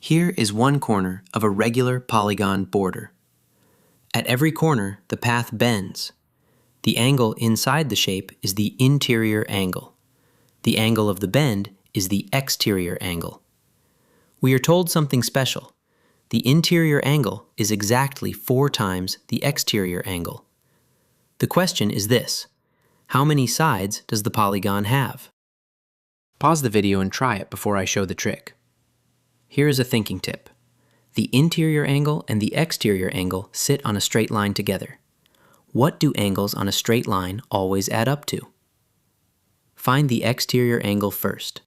Here is one corner of a regular polygon border. At every corner, the path bends. The angle inside the shape is the interior angle. The angle of the bend is the exterior angle. We are told something special. The interior angle is exactly 4 times the exterior angle. The question is this: how many sides does the polygon have? Pause the video and try it before I show the trick. Here is a thinking tip. The interior angle and the exterior angle sit on a straight line together. What do angles on a straight line always add up to? Find the exterior angle first.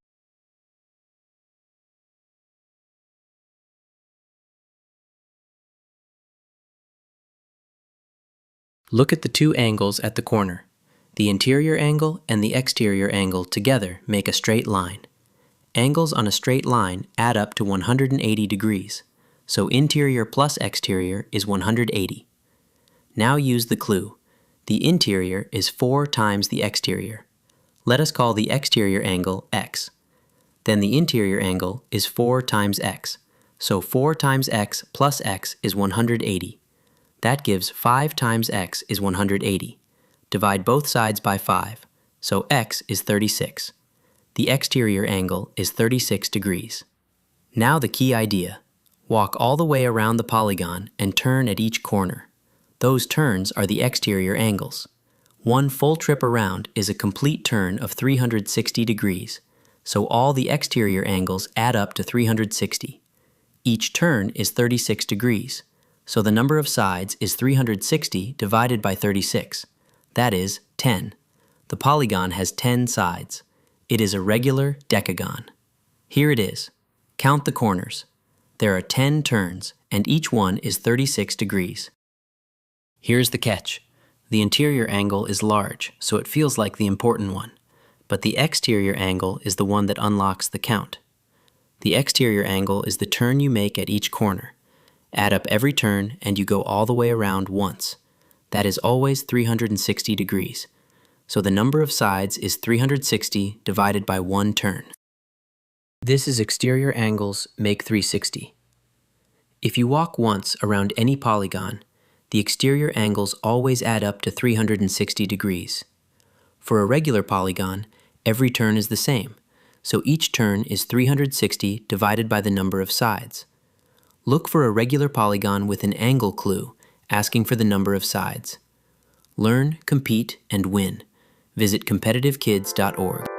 Look at the two angles at the corner. The interior angle and the exterior angle together make a straight line. Angles on a straight line add up to 180 degrees, so interior plus exterior is 180. Now use the clue. The interior is 4 times the exterior. Let us call the exterior angle x. Then the interior angle is 4 times x, so 4 times x plus x is 180. That gives 5 times x is 180. Divide both sides by 5, so x is 36. The exterior angle is 36 degrees. Now the key idea. Walk all the way around the polygon and turn at each corner. Those turns are the exterior angles. One full trip around is a complete turn of 360 degrees, so all the exterior angles add up to 360. Each turn is 36 degrees, so the number of sides is 360 divided by 36. That is 10. The polygon has 10 sides. It is a regular decagon. Here it is. Count the corners. There are 10 turns, and each one is 36 degrees. Here's the catch. The interior angle is large, so it feels like the important one. But the exterior angle is the one that unlocks the count. The exterior angle is the turn you make at each corner. Add up every turn, and you go all the way around once. That is always 360 degrees. So the number of sides is 360 divided by 1 turn. This is exterior angles make 360. If you walk once around any polygon, the exterior angles always add up to 360 degrees. For a regular polygon, every turn is the same, so each turn is 360 divided by the number of sides. Look for a regular polygon with an angle clue asking for the number of sides. Learn, compete, and win. Visit competitivekids.org.